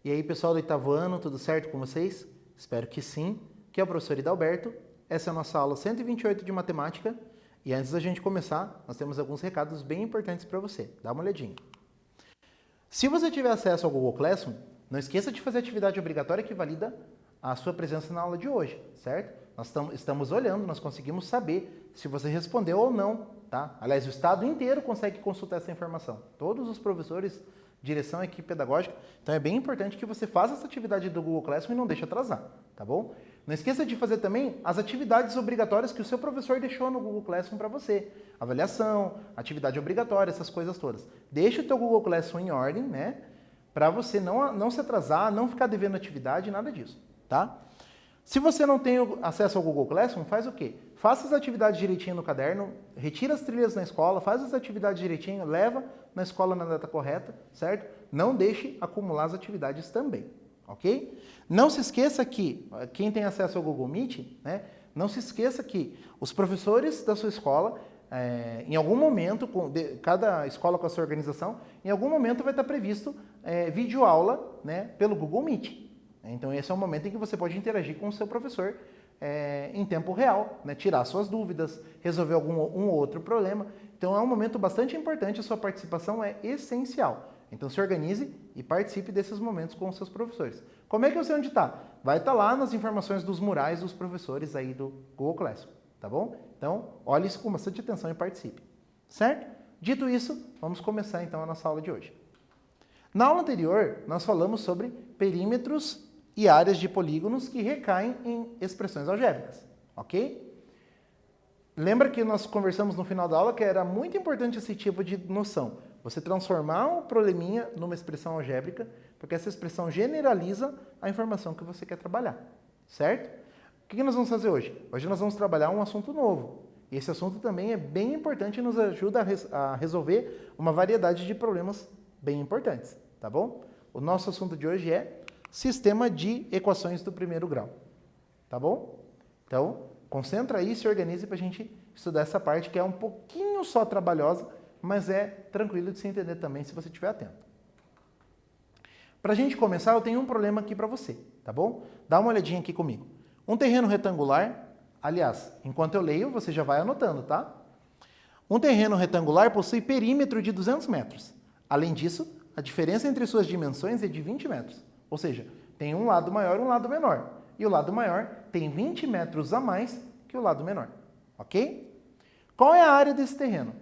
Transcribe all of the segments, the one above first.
E aí, pessoal do oitavo ano, tudo certo com vocês? Espero que sim. Aqui é o professor Hidalberto. Essa é a nossa aula 128 de matemática. E antes da gente começar, nós temos alguns recados bem importantes para você. Dá uma olhadinha. Se você tiver acesso ao Google Classroom, não esqueça de fazer a atividade obrigatória que valida a sua presença na aula de hoje, certo? Nós estamos olhando, nós conseguimos saber se você respondeu ou não, tá? Aliás, o estado inteiro consegue consultar essa informação. Todos os professores, direção, equipe pedagógica. Então é bem importante que você faça essa atividade do Google Classroom e não deixe atrasar, tá bom? Não esqueça de fazer também as atividades obrigatórias que o seu professor deixou no Google Classroom para você. Avaliação, atividade obrigatória, essas coisas todas. Deixa o teu Google Classroom em ordem, né? Para você não se atrasar, não ficar devendo atividade, nada disso, tá? Se você não tem acesso ao Google Classroom, faz o quê? Faça as atividades direitinho no caderno, retira as trilhas na escola, faz as atividades direitinho, leva na escola na data correta, certo? Não deixe acumular as atividades também, ok? Não se esqueça que, quem tem acesso ao Google Meet, né? Não se esqueça que os professores da sua escola, em algum momento, cada escola com a sua organização, em algum momento vai estar previsto videoaula, né, pelo Google Meet. Então esse é o momento em que você pode interagir com o seu professor em tempo real, né? Tirar suas dúvidas, resolver um ou outro problema. Então é um momento bastante importante, a sua participação é essencial. Então se organize e participe desses momentos com os seus professores. Como é que eu sei onde está? Vai estar lá nas informações dos murais dos professores aí do Google Classroom, tá bom? Então olhe isso com bastante atenção e participe, certo? Dito isso, vamos começar então a nossa aula de hoje. Na aula anterior, nós falamos sobre perímetros e áreas de polígonos que recaem em expressões algébricas, ok? Lembra que nós conversamos no final da aula que era muito importante esse tipo de noção. Você transformar um probleminha numa expressão algébrica, porque essa expressão generaliza a informação que você quer trabalhar, certo? O que nós vamos fazer hoje? Hoje nós vamos trabalhar um assunto novo. E esse assunto também é bem importante e nos ajuda a resolver uma variedade de problemas bem importantes, tá bom? O nosso assunto de hoje é sistema de equações do primeiro grau, tá bom? Então, concentra aí e se organize para a gente estudar essa parte que é um pouquinho só trabalhosa, mas é tranquilo de se entender também se você estiver atento. Para a gente começar, eu tenho um problema aqui para você, tá bom? Dá uma olhadinha aqui comigo. Um terreno retangular, aliás, enquanto eu leio, você já vai anotando, tá? Um terreno retangular possui perímetro de 200 metros. Além disso, a diferença entre suas dimensões é de 20 metros. Ou seja, tem um lado maior e um lado menor. E o lado maior tem 20 metros a mais que o lado menor. Ok? Qual é a área desse terreno?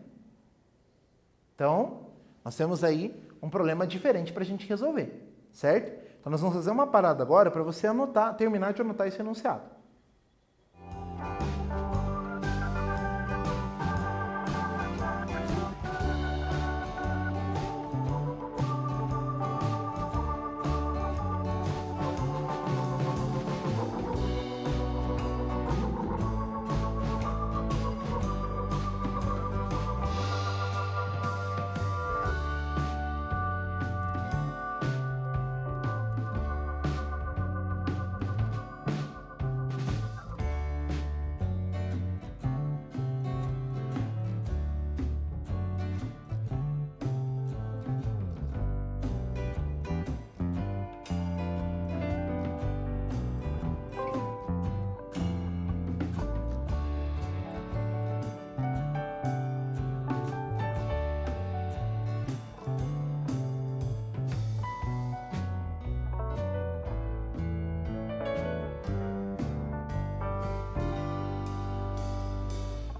Então, nós temos aí um problema diferente para a gente resolver. Certo? Então, nós vamos fazer uma parada agora para você anotar, terminar de anotar esse enunciado.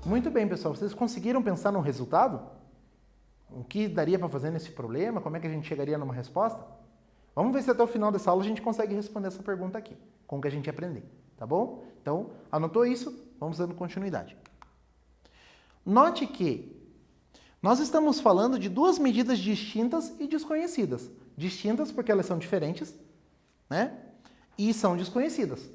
Muito bem, pessoal. Vocês conseguiram pensar no resultado? O que daria para fazer nesse problema? Como é que a gente chegaria numa resposta? Vamos ver se até o final dessa aula a gente consegue responder essa pergunta aqui, com o que a gente aprender, tá bom? Então, anotou isso? Vamos dando continuidade. Note que nós estamos falando de duas medidas distintas e desconhecidas. Distintas porque elas são diferentes, né? E são desconhecidas.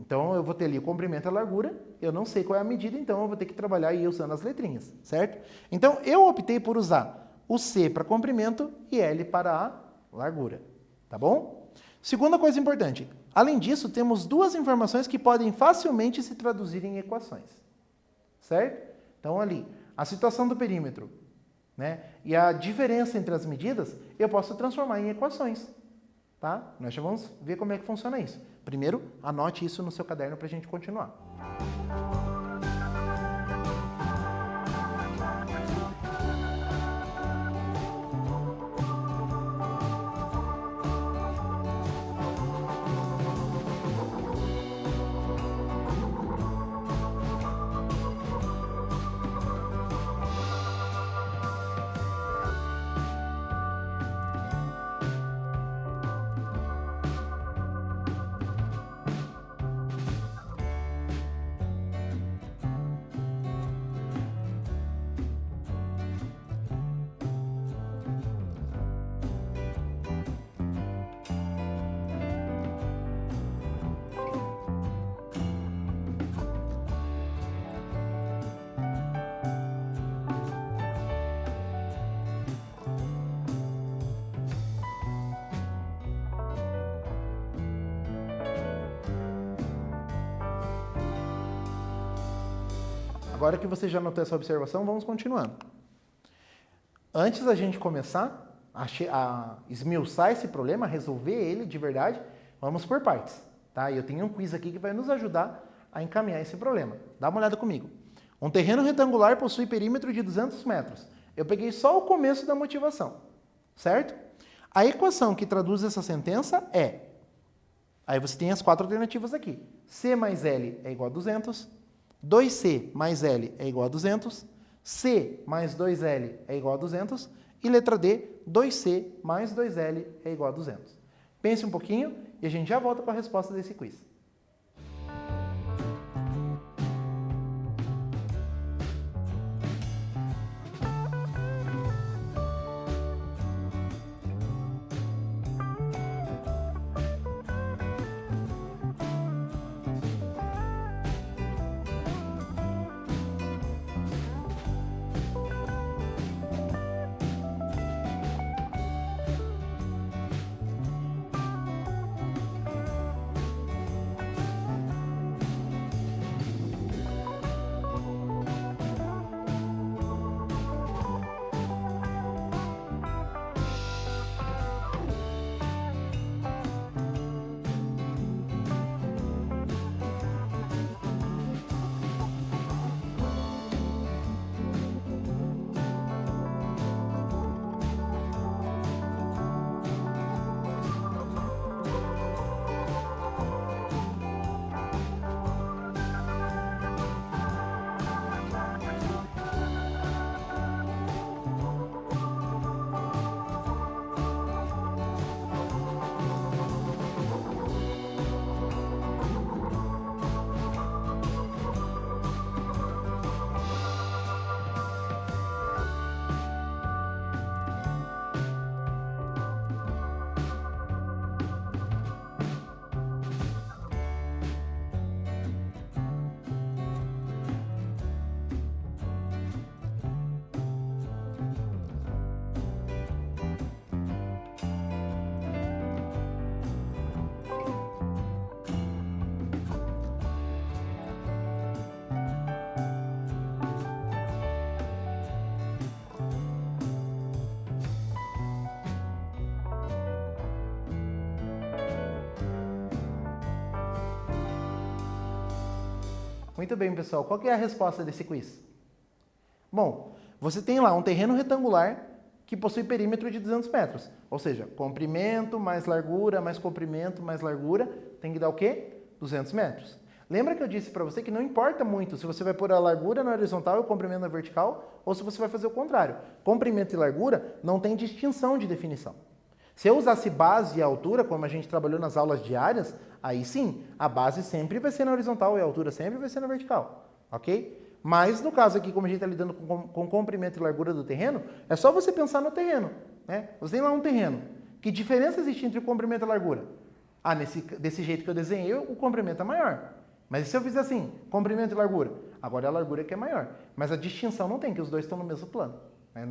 Então, eu vou ter ali o comprimento e a largura, eu não sei qual é a medida, então eu vou ter que trabalhar aí usando as letrinhas, certo? Então, eu optei por usar o C para comprimento e L para a largura, tá bom? Segunda coisa importante, além disso, temos duas informações que podem facilmente se traduzir em equações, certo? Então, ali, a situação do perímetro, né, e a diferença entre as medidas, eu posso transformar em equações. tá? Nós já vamos ver como é que funciona isso. Primeiro, anote isso no seu caderno para a gente continuar. Agora que você já notou essa observação, vamos continuando. Antes da gente começar a esmiuçar esse problema, a resolver ele de verdade, vamos por partes, tá? E eu tenho um quiz aqui que vai nos ajudar a encaminhar esse problema. Dá uma olhada comigo. Um terreno retangular possui perímetro de 200 metros. Eu peguei só o começo da motivação, certo? A equação que traduz essa sentença é... Aí você tem as 4 alternativas aqui. C mais L é igual a 200... 2C mais L é igual a 200, C mais 2L é igual a 200 e letra D, 2C mais 2L é igual a 200. Pense um pouquinho e a gente já volta com a resposta desse quiz. Muito bem, pessoal. Qual que é a resposta desse quiz? Bom, você tem lá um terreno retangular que possui perímetro de 200 metros. Ou seja, comprimento mais largura, mais comprimento, mais largura, tem que dar o quê? 200 metros. Lembra que eu disse para você que não importa muito se você vai pôr a largura na horizontal e o comprimento na vertical, ou se você vai fazer o contrário. Comprimento e largura não tem distinção de definição. Se eu usasse base e altura, como a gente trabalhou nas aulas diárias, aí sim, a base sempre vai ser na horizontal e a altura sempre vai ser na vertical, ok? Mas no caso aqui, como a gente está lidando com comprimento e largura do terreno, é só você pensar no terreno, né? Você tem lá um terreno. Que diferença existe entre o comprimento e a largura? Ah, desse jeito que eu desenhei, o comprimento é maior. Mas e se eu fizer assim, comprimento e largura? Agora é a largura que é maior. Mas a distinção não tem, que os dois estão no mesmo plano, né?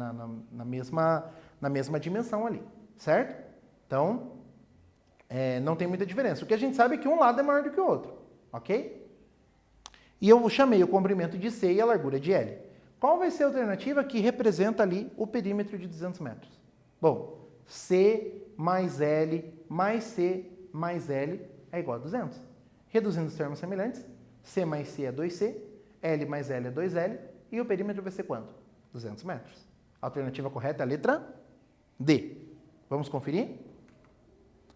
na mesma dimensão ali. Certo? Então, não tem muita diferença. O que a gente sabe é que um lado é maior do que o outro, ok? E eu chamei o comprimento de C e a largura de L. Qual vai ser a alternativa que representa ali o perímetro de 200 metros? Bom, C mais L mais C mais L é igual a 200. Reduzindo os termos semelhantes, C mais C é 2C, L mais L é 2L, e o perímetro vai ser quanto? 200 metros. A alternativa correta é a letra D. Vamos conferir?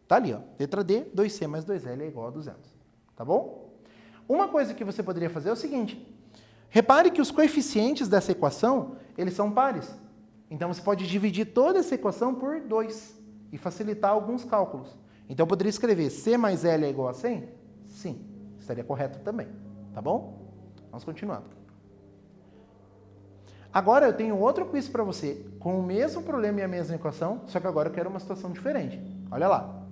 Tá ali, ó. Letra D, 2C mais 2L é igual a 200. Tá bom? Uma coisa que você poderia fazer é o seguinte. Repare que os coeficientes dessa equação, eles são pares. Então, você pode dividir toda essa equação por 2 e facilitar alguns cálculos. Então, eu poderia escrever C mais L é igual a 100? Sim, estaria correto também. Tá bom? Vamos continuando. Agora, eu tenho outro quiz para você, com o mesmo problema e a mesma equação, só que agora eu quero uma situação diferente. Olha lá.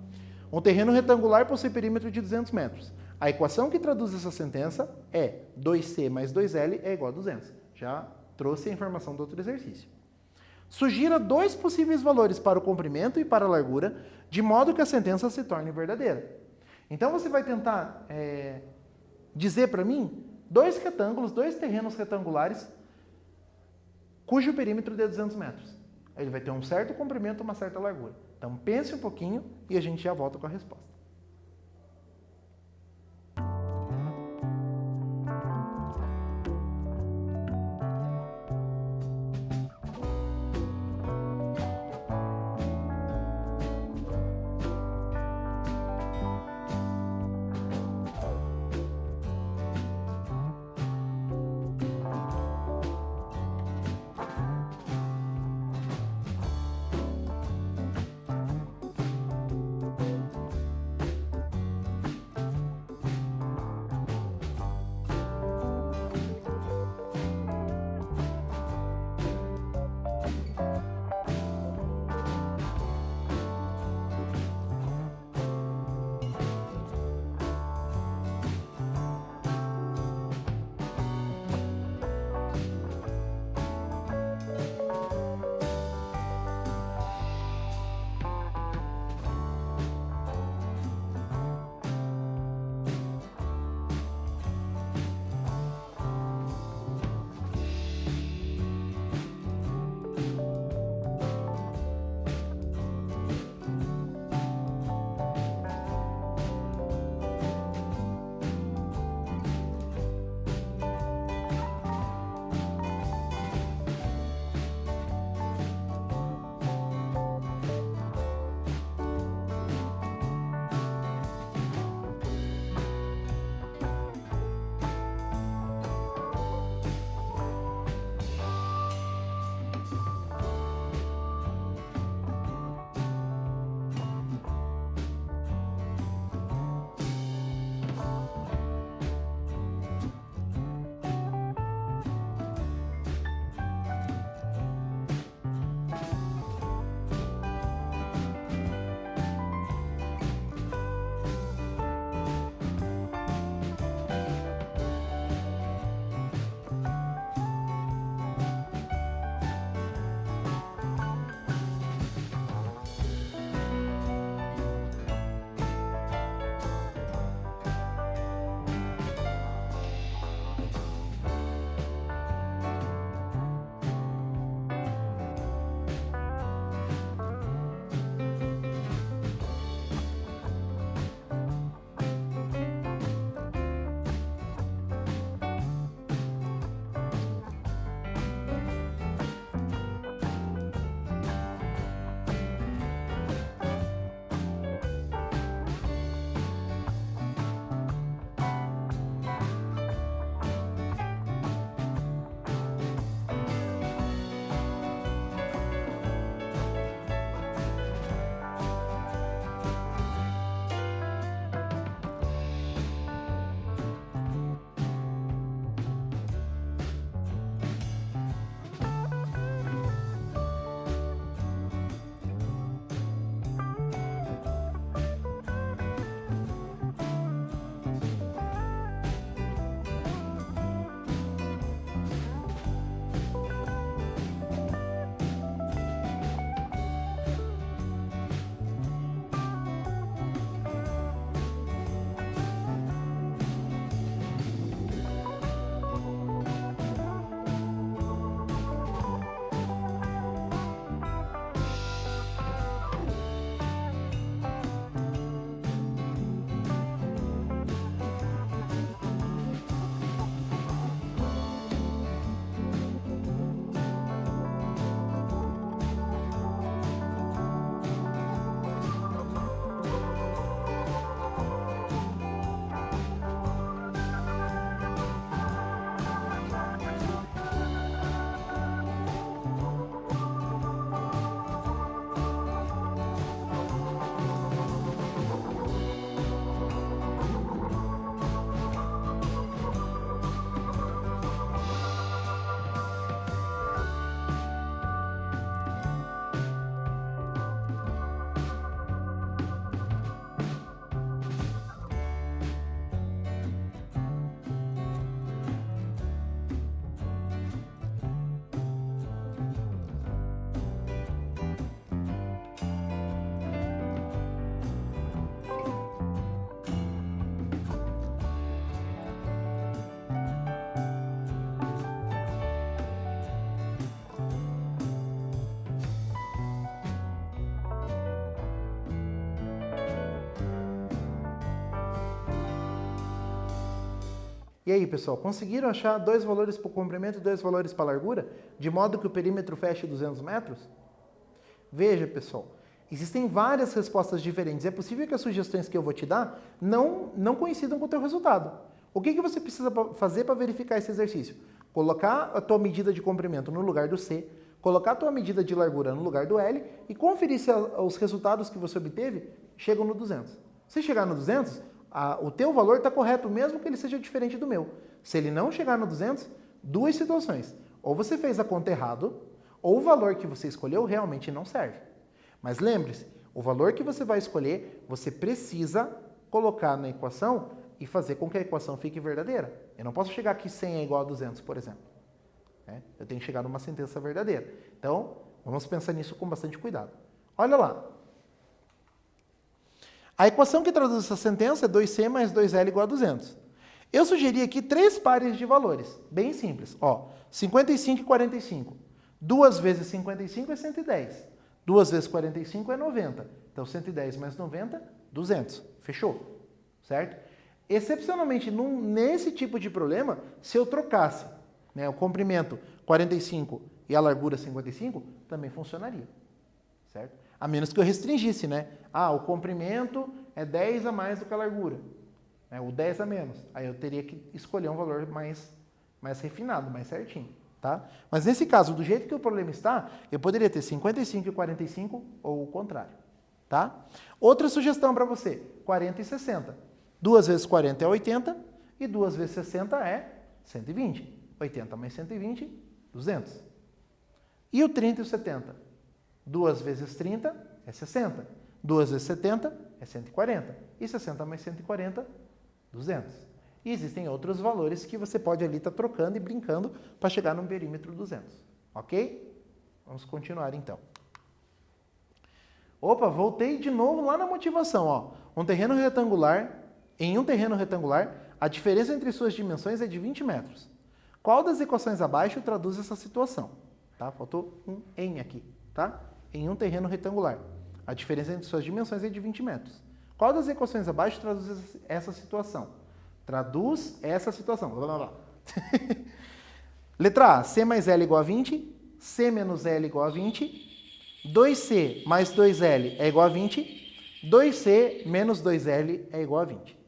Um terreno retangular possui perímetro de 200 metros. A equação que traduz essa sentença é 2C mais 2L é igual a 200. Já trouxe a informação do outro exercício. Sugira dois possíveis valores para o comprimento e para a largura, de modo que a sentença se torne verdadeira. Então, você vai tentar dizer para mim dois retângulos, dois terrenos retangulares, cujo perímetro é 200 metros. Ele vai ter um certo comprimento e uma certa largura. Então, pense um pouquinho e a gente já volta com a resposta. E aí, pessoal, conseguiram achar 2 valores para o comprimento e 2 valores para a largura, de modo que o perímetro feche 200 metros? Veja, pessoal, existem várias respostas diferentes. É possível que as sugestões que eu vou te dar não coincidam com o teu resultado. O que você precisa fazer para verificar esse exercício? Colocar a tua medida de comprimento no lugar do C, colocar a tua medida de largura no lugar do L e conferir se os resultados que você obteve chegam no 200. Se chegar no 200, o teu valor está correto, mesmo que ele seja diferente do meu. Se ele não chegar no 200, 2 situações. Ou você fez a conta errado, ou o valor que você escolheu realmente não serve. Mas lembre-se, o valor que você vai escolher, você precisa colocar na equação e fazer com que a equação fique verdadeira. Eu não posso chegar aqui 100 é igual a 200, por exemplo. Eu tenho que chegar numa sentença verdadeira. Então, vamos pensar nisso com bastante cuidado. Olha lá. A equação que traduz essa sentença é 2C mais 2L igual a 200. Eu sugeri aqui 3 pares de valores, bem simples. 55 e 45. 2 vezes 55 é 110. 2 vezes 45 é 90. Então, 110 mais 90, 200. Fechou? Certo? Excepcionalmente, nesse tipo de problema, se eu trocasse o comprimento 45 e a largura 55, também funcionaria. Certo? A menos que eu restringisse, o comprimento é 10 a mais do que a largura. O 10 a menos. Aí eu teria que escolher um valor mais refinado, mais certinho. Tá? Mas nesse caso, do jeito que o problema está, eu poderia ter 55 e 45 ou o contrário. Tá? Outra sugestão para você, 40 e 60. 2 vezes 40 é 80 e 2 vezes 60 é 120. 80 mais 120, 200. E o 30 e o 70? 2 vezes 30 é 60. 2 vezes 70 é 140. E 60 mais 140, 200. E existem outros valores que você pode ali estar trocando e brincando para chegar no perímetro 200. Ok? Vamos continuar então. Opa, voltei de novo lá na motivação. Em um terreno retangular, a diferença entre suas dimensões é de 20 metros. Qual das equações abaixo traduz essa situação? Tá? Faltou um em aqui. Tá? Em um terreno retangular, a diferença entre suas dimensões é de 20 metros. Qual das equações abaixo traduz essa situação? Traduz essa situação. Blá, blá, blá. Letra A, C mais L igual a 20, C menos L igual a 20, 2C mais 2L é igual a 20, 2C menos 2L é igual a 20.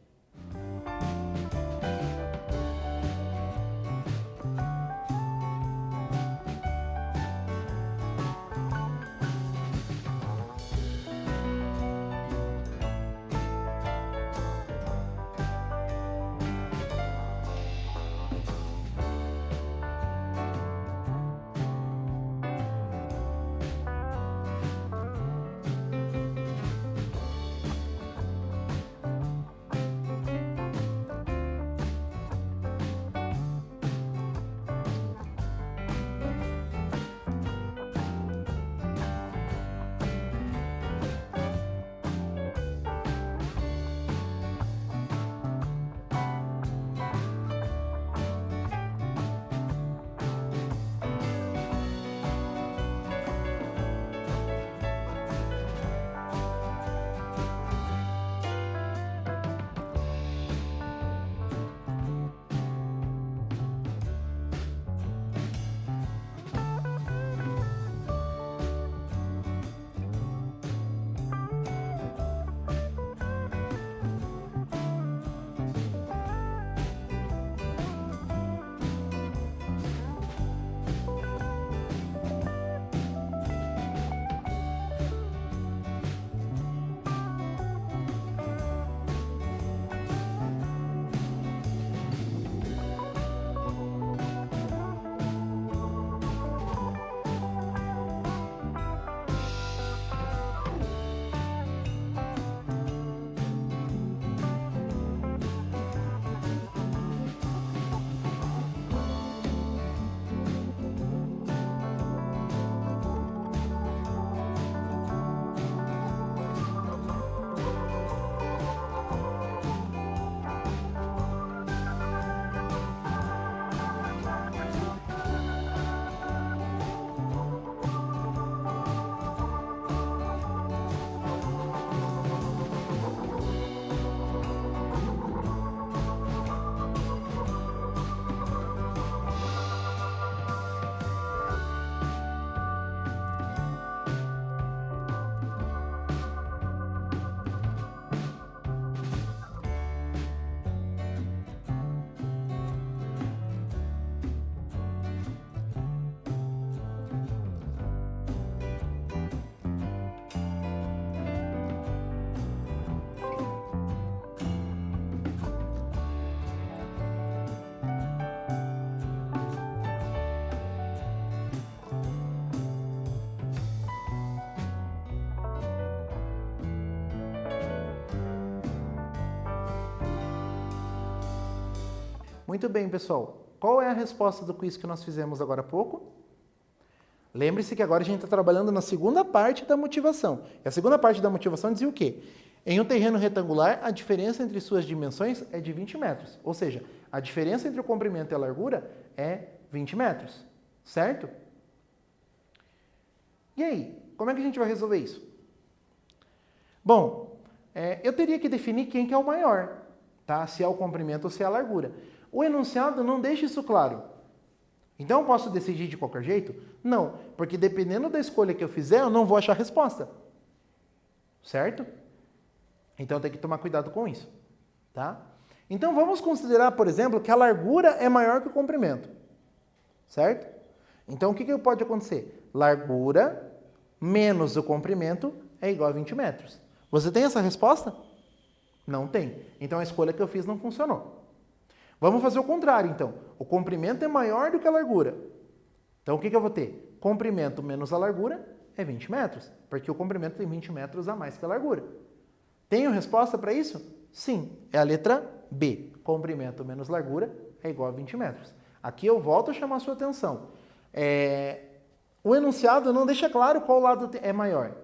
Muito bem, pessoal. Qual é a resposta do quiz que nós fizemos agora há pouco? Lembre-se que agora a gente está trabalhando na segunda parte da motivação. E a segunda parte da motivação dizia o quê? Em um terreno retangular, a diferença entre suas dimensões é de 20 metros. Ou seja, a diferença entre o comprimento e a largura é 20 metros. Certo? E aí, como é que a gente vai resolver isso? Bom, eu teria que definir quem que é o maior, tá? Se é o comprimento ou se é a largura. O enunciado não deixa isso claro. Então eu posso decidir de qualquer jeito? Não, porque dependendo da escolha que eu fizer, eu não vou achar a resposta. Certo? Então tem que tomar cuidado com isso, tá? Então vamos considerar, por exemplo, que a largura é maior que o comprimento. Certo? Então o que pode acontecer? Largura menos o comprimento é igual a 20 metros. Você tem essa resposta? Não tem. Então a escolha que eu fiz não funcionou. Vamos fazer o contrário, então. O comprimento é maior do que a largura. Então o que eu vou ter? Comprimento menos a largura é 20 metros, porque o comprimento tem 20 metros a mais que a largura. Tenho resposta para isso? Sim. É a letra B. Comprimento menos largura é igual a 20 metros. Aqui eu volto a chamar a sua atenção. O enunciado não deixa claro qual lado é maior,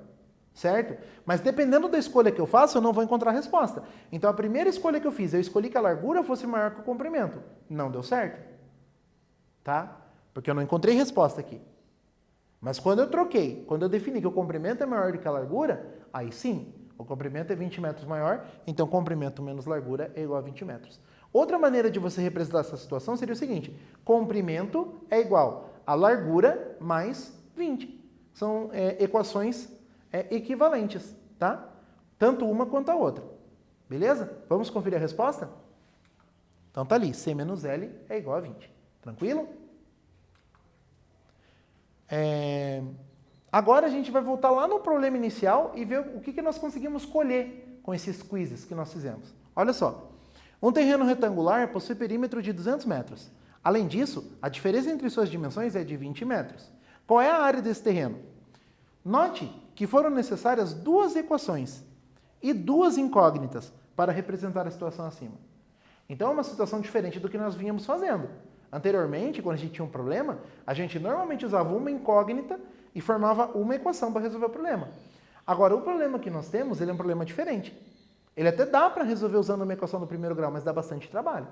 certo? Mas dependendo da escolha que eu faço, eu não vou encontrar resposta. Então a primeira escolha que eu fiz, eu escolhi que a largura fosse maior que o comprimento. Não deu certo, tá? Porque eu não encontrei resposta aqui. Mas quando eu troquei, quando eu defini que o comprimento é maior do que a largura, aí sim, o comprimento é 20 metros maior, então comprimento menos largura é igual a 20 metros. Outra maneira de você representar essa situação seria o seguinte: comprimento é igual a largura mais 20. São equações equivalentes, tá? Tanto uma quanto a outra. Beleza? Vamos conferir a resposta? Então tá ali, C menos L é igual a 20. Tranquilo? Agora a gente vai voltar lá no problema inicial e ver o que nós conseguimos colher com esses quizzes que nós fizemos. Olha só. Um terreno retangular possui perímetro de 200 metros. Além disso, a diferença entre suas dimensões é de 20 metros. Qual é a área desse terreno? Note que foram necessárias duas equações e duas incógnitas para representar a situação acima. Então é uma situação diferente do que nós vínhamos fazendo. Anteriormente, quando a gente tinha um problema, a gente normalmente usava uma incógnita e formava uma equação para resolver o problema. Agora, o problema que nós temos, ele é um problema diferente. Ele até dá para resolver usando uma equação do primeiro grau, mas dá bastante trabalho.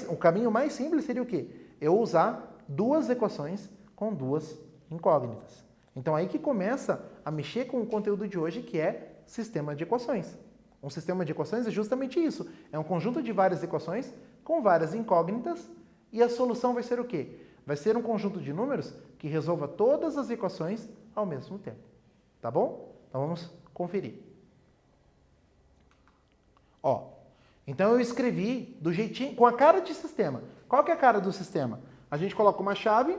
O caminho mais simples seria o quê? Eu usar duas equações com duas incógnitas. Então aí que começa a mexer com o conteúdo de hoje, que é sistema de equações. Um sistema de equações é justamente isso. É um conjunto de várias equações com várias incógnitas e a solução vai ser o quê? Vai ser um conjunto de números que resolva todas as equações ao mesmo tempo. Tá bom? Então vamos conferir. Então eu escrevi do jeitinho, com a cara de sistema. Qual que é a cara do sistema? A gente coloca uma chave,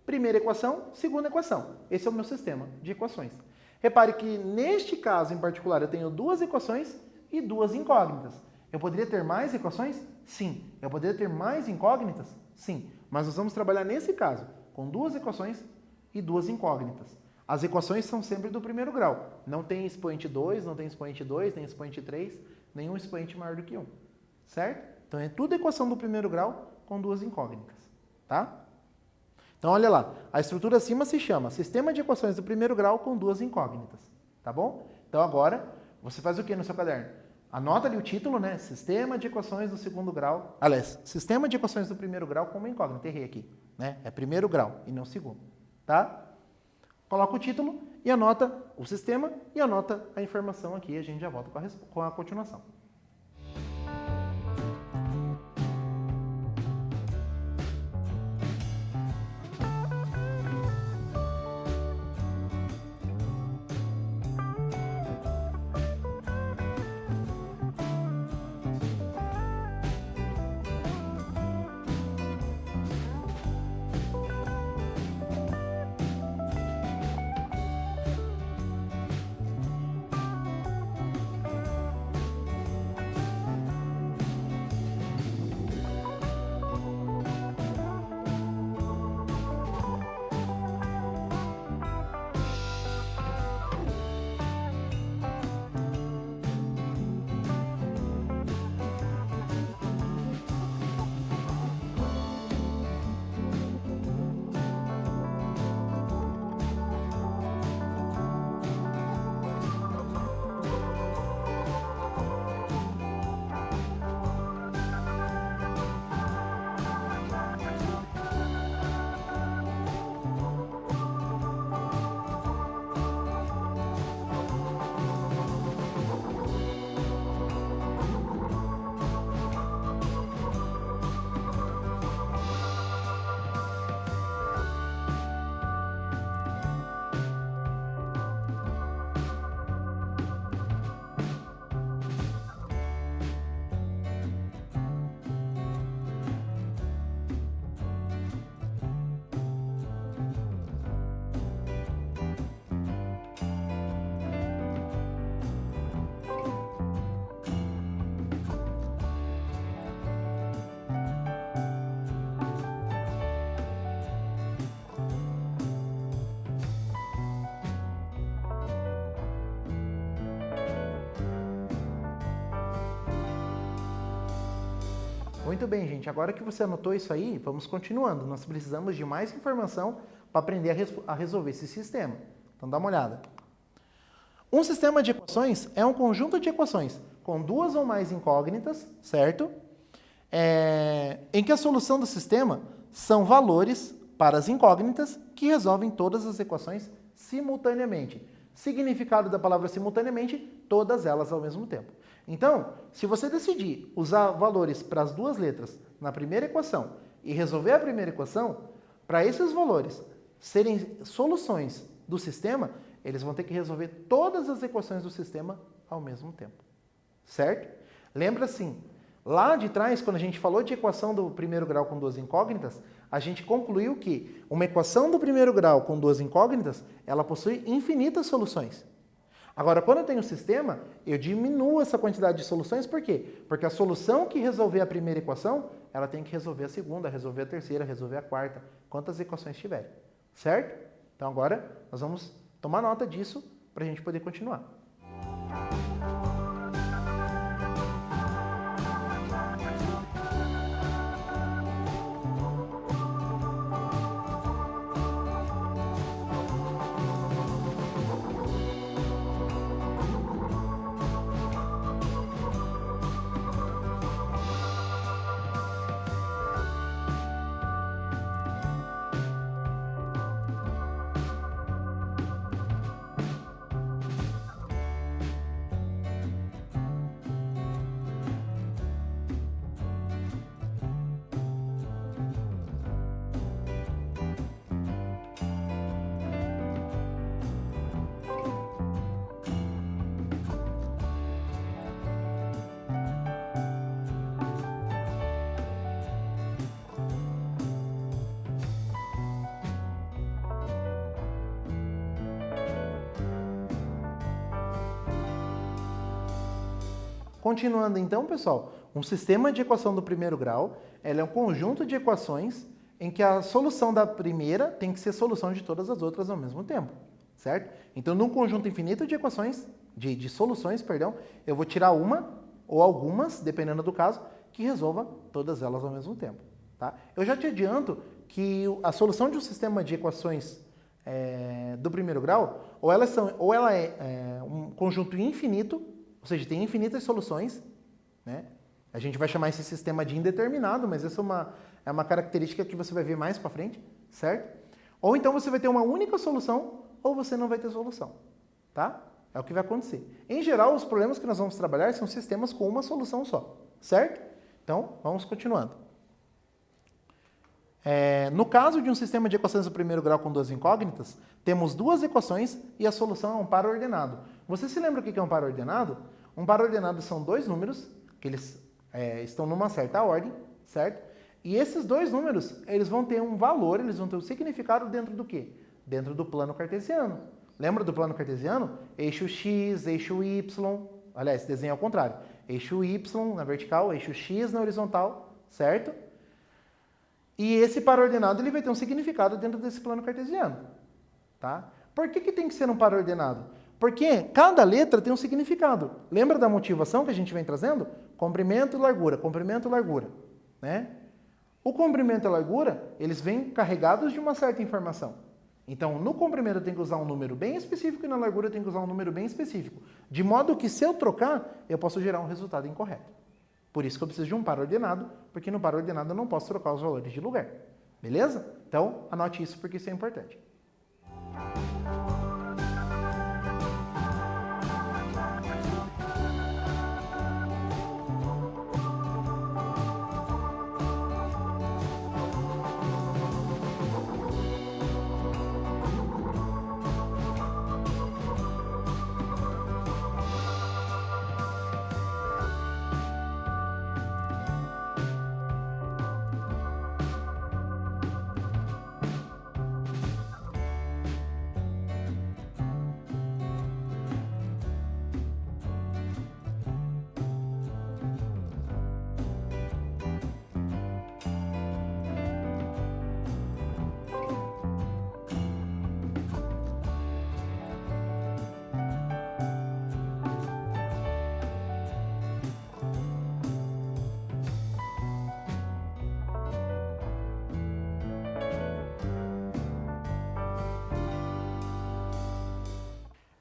primeira equação, segunda equação. Esse é o meu sistema de equações. Repare que neste caso em particular eu tenho duas equações e duas incógnitas. Eu poderia ter mais equações? Sim. Eu poderia ter mais incógnitas? Sim. Mas nós vamos trabalhar nesse caso com duas equações e duas incógnitas. As equações são sempre do primeiro grau. Não tem expoente 2, não tem expoente 2, nem expoente 3, nenhum expoente maior do que 1. Certo? Então é tudo equação do primeiro grau com duas incógnitas. Tá? Então olha lá. A estrutura acima se chama sistema de equações do primeiro grau com duas incógnitas. Tá bom? Então agora você faz o que no seu caderno? Anota ali o título, né? Sistema de equações do segundo grau. Aliás, sistema de equações do primeiro grau com uma incógnita. Errei aqui. Né? É primeiro grau e não segundo. Tá? Coloca o título e anota o sistema e anota a informação aqui. A gente já volta com a continuação. Muito bem, gente. Agora que você anotou isso aí, vamos continuando. Nós precisamos de mais informação para aprender a resolver esse sistema. Então dá uma olhada. Um sistema de equações é um conjunto de equações com duas ou mais incógnitas, certo? Em que a solução do sistema são valores para as incógnitas que resolvem todas as equações simultaneamente. Significado da palavra simultaneamente, todas elas ao mesmo tempo. Então, se você decidir usar valores para as duas letras na primeira equação e resolver a primeira equação, para esses valores serem soluções do sistema, eles vão ter que resolver todas as equações do sistema ao mesmo tempo. Certo? Lembra assim, lá de trás, quando a gente falou de equação do primeiro grau com duas incógnitas, a gente concluiu que uma equação do primeiro grau com duas incógnitas, ela possui infinitas soluções. Agora, quando eu tenho um sistema, eu diminuo essa quantidade de soluções, por quê? Porque a solução que resolver a primeira equação, ela tem que resolver a segunda, resolver a terceira, resolver a quarta, quantas equações tiverem. Certo? Então agora, nós vamos tomar nota disso para a gente poder continuar. Continuando então, pessoal, um sistema de equação do primeiro grau, ela é um conjunto de equações em que a solução da primeira tem que ser solução de todas as outras ao mesmo tempo, certo? Então, num conjunto infinito de equações, de soluções, perdão, eu vou tirar uma ou algumas, dependendo do caso, que resolva todas elas ao mesmo tempo, tá? Eu já te adianto que a solução de um sistema de equações do primeiro grau, ou ela é um conjunto infinito, ou seja, tem infinitas soluções, né? A gente vai chamar esse sistema de indeterminado, mas essa é uma característica que você vai ver mais para frente, certo? Ou então você vai ter uma única solução, ou você não vai ter solução, tá? É o que vai acontecer. Em geral, os problemas que nós vamos trabalhar são sistemas com uma solução só, certo? Então, vamos continuando. No caso de um sistema de equações do primeiro grau com duas incógnitas, temos duas equações e a solução é um par ordenado. Você se lembra o que é um par ordenado? Um par ordenado são dois números, que eles estão numa certa ordem, certo? E esses dois números, eles vão ter um valor, eles vão ter um significado dentro do quê? Dentro do plano cartesiano. Lembra do plano cartesiano? Eixo X, eixo Y, aliás, esse desenho é ao contrário. Eixo Y na vertical, eixo X na horizontal, certo? E esse par ordenado ele vai ter um significado dentro desse plano cartesiano, tá? Por que tem que ser um par ordenado? Porque cada letra tem um significado. Lembra da motivação que a gente vem trazendo? Comprimento e largura, né? O comprimento e a largura, eles vêm carregados de uma certa informação. Então, no comprimento eu tenho que usar um número bem específico e na largura eu tenho que usar um número bem específico. De modo que se eu trocar, eu posso gerar um resultado incorreto. Por isso que eu preciso de um par ordenado, porque no par ordenado eu não posso trocar os valores de lugar. Beleza? Então, anote isso porque isso é importante.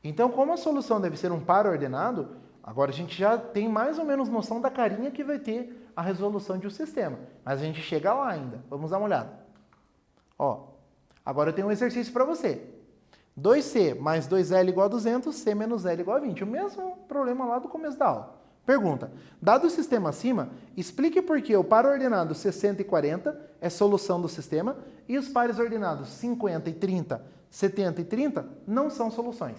Então, como a solução deve ser um par ordenado, agora a gente já tem mais ou menos noção da carinha que vai ter a resolução de um sistema. Mas a gente chega lá ainda. Vamos dar uma olhada. Ó, agora eu tenho um exercício para você. 2C mais 2L igual a 200, C menos L igual a 20. O mesmo problema lá do começo da aula. Pergunta: dado o sistema acima, explique por que o par ordenado 60 e 40 é solução do sistema e os pares ordenados 50 e 30, 70 e 30 não são soluções.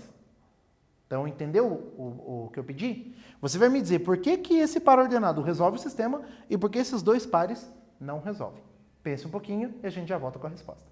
Então, entendeu o que eu pedi? Você vai me dizer por que esse par ordenado resolve o sistema e por que esses dois pares não resolvem. Pense um pouquinho e a gente já volta com a resposta.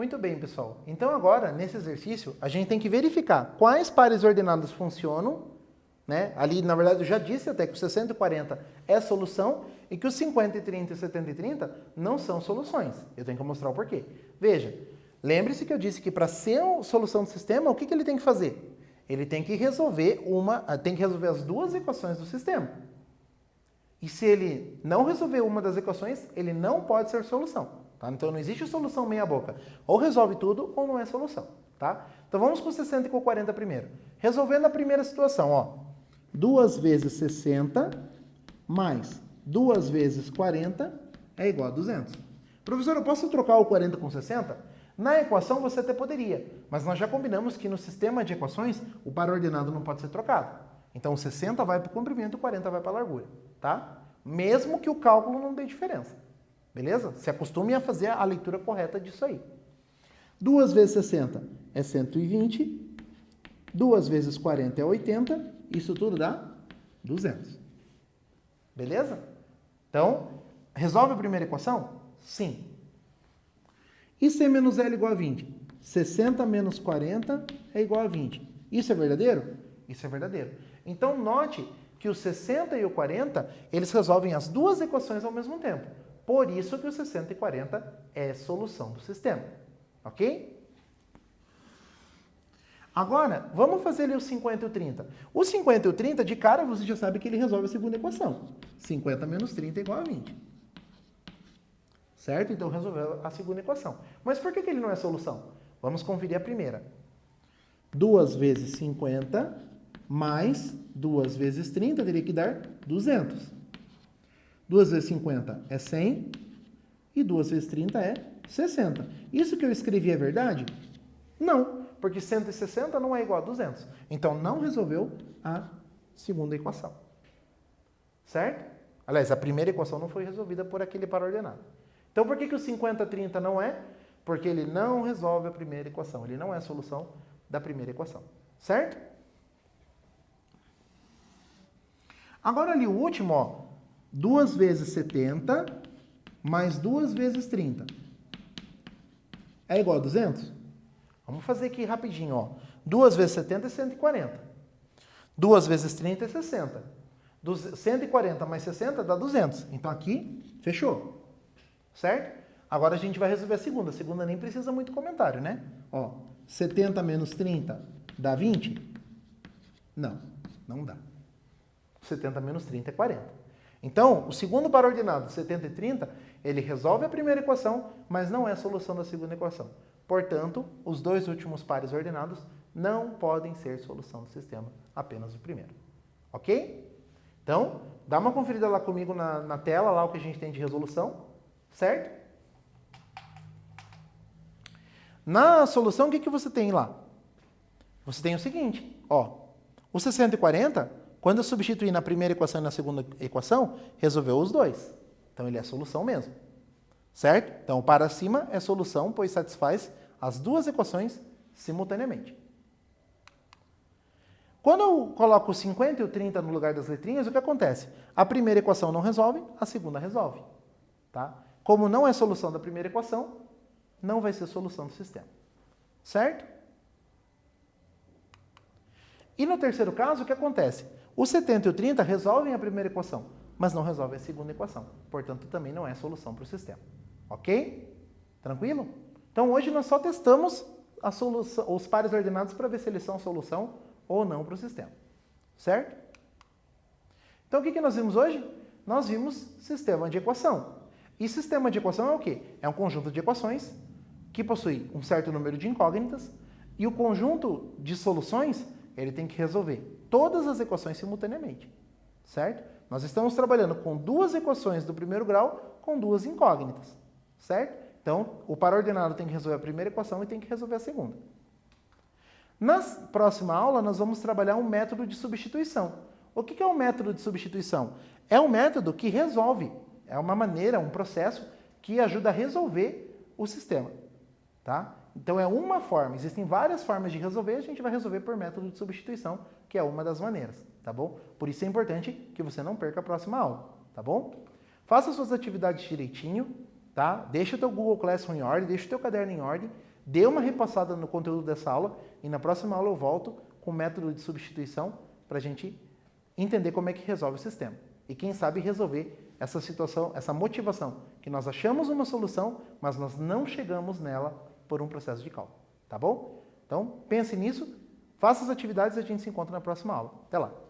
Muito bem, pessoal. Então agora, nesse exercício, a gente tem que verificar quais pares ordenados funcionam, né? Ali, na verdade, eu já disse até que o 60 e 40 é solução e que os 50 e 30 e 70 e 30 não são soluções. Eu tenho que mostrar o porquê. Veja, lembre-se que eu disse que para ser uma solução do sistema, o que ele tem que fazer? Ele tem que resolver as duas equações do sistema. E se ele não resolver uma das equações, ele não pode ser solução. Tá? Então não existe solução meia boca. Ou resolve tudo ou não é solução. Tá? Então vamos com 60 e com 40 primeiro. Resolvendo a primeira situação, ó. 2 vezes 60 mais 2 vezes 40 é igual a 200. Professor, eu posso trocar o 40 com 60? Na equação você até poderia, mas nós já combinamos que no sistema de equações o par ordenado não pode ser trocado. Então o 60 vai para o comprimento e o 40 vai para a largura. Tá? Mesmo que o cálculo não dê diferença. Beleza? Se acostume a fazer a leitura correta disso aí. 2 vezes 60 é 120. 2 vezes 40 é 80. Isso tudo dá 200. Beleza? Então, resolve a primeira equação? Sim. E C menos L igual a 20? 60 menos 40 é igual a 20. Isso é verdadeiro? Isso é verdadeiro. Então, note que o 60 e o 40, eles resolvem as duas equações ao mesmo tempo. Por isso que o 60 e 40 é solução do sistema. Ok? Agora, vamos fazer ali o 50 e o 30. O 50 e o 30, de cara, você já sabe que ele resolve a segunda equação. 50 menos 30 é igual a 20. Certo? Então, resolveu a segunda equação. Mas por que ele não é solução? Vamos conferir a primeira. 2 vezes 50 mais 2 vezes 30 teria que dar 200. 2 vezes 50 é 100 e 2 vezes 30 é 60. Isso que eu escrevi é verdade? Não, porque 160 não é igual a 200. Então, não resolveu a segunda equação. Certo? Aliás, a primeira equação não foi resolvida por aquele par ordenado. Então, por que o 50-30 não é? Porque ele não resolve a primeira equação. Ele não é a solução da primeira equação. Certo? Agora ali o último, ó. 2 vezes 70 mais 2 vezes 30 é igual a 200? Vamos fazer aqui rapidinho, ó. 2 vezes 70 é 140. 2 vezes 30 é 60. 140 mais 60 dá 200. Então aqui, fechou. Certo? Agora a gente vai resolver a segunda. A segunda nem precisa muito comentário, né? Ó, 70 menos 30 dá 20? Não, não dá. 70 menos 30 é 40. Então, o segundo par ordenado, 70 e 30, ele resolve a primeira equação, mas não é a solução da segunda equação. Portanto, os dois últimos pares ordenados não podem ser solução do sistema, apenas o primeiro. Ok? Então, dá uma conferida lá comigo na tela, lá o que a gente tem de resolução, certo? Na solução, o que você tem lá? Você tem o seguinte, ó, o 60 e 40... Quando eu substituir na primeira equação e na segunda equação, resolveu os dois. Então, ele é solução mesmo. Certo? Então, o par acima é solução, pois satisfaz as duas equações simultaneamente. Quando eu coloco o 50 e o 30 no lugar das letrinhas, o que acontece? A primeira equação não resolve, a segunda resolve. Tá? Como não é solução da primeira equação, não vai ser solução do sistema. Certo? E no terceiro caso, o que acontece? O 70 e o 30 resolvem a primeira equação, mas não resolvem a segunda equação. Portanto, também não é solução para o sistema. Ok? Tranquilo? Então, hoje nós só testamos os pares ordenados para ver se eles são solução ou não para o sistema. Certo? Então, o que nós vimos hoje? Nós vimos sistema de equação. E sistema de equação é o quê? É um conjunto de equações que possui um certo número de incógnitas e o conjunto de soluções ele tem que resolver todas as equações simultaneamente, certo? Nós estamos trabalhando com duas equações do primeiro grau com duas incógnitas, certo? Então, o par ordenado tem que resolver a primeira equação e tem que resolver a segunda. Na próxima aula, nós vamos trabalhar um método de substituição. O que é um método de substituição? É um método que resolve, é uma maneira, um processo que ajuda a resolver o sistema, tá? Então, é uma forma. Existem várias formas de resolver, a gente vai resolver por método de substituição, que é uma das maneiras, tá bom? Por isso é importante que você não perca a próxima aula, tá bom? Faça suas atividades direitinho, tá? Deixa o teu Google Classroom em ordem, deixa o teu caderno em ordem, dê uma repassada no conteúdo dessa aula e na próxima aula eu volto com o método de substituição para a gente entender como é que resolve o sistema. E quem sabe resolver essa situação, essa motivação, que nós achamos uma solução, mas nós não chegamos nela por um processo de cálculo. Tá bom? Então, pense nisso, faça as atividades e a gente se encontra na próxima aula. Até lá!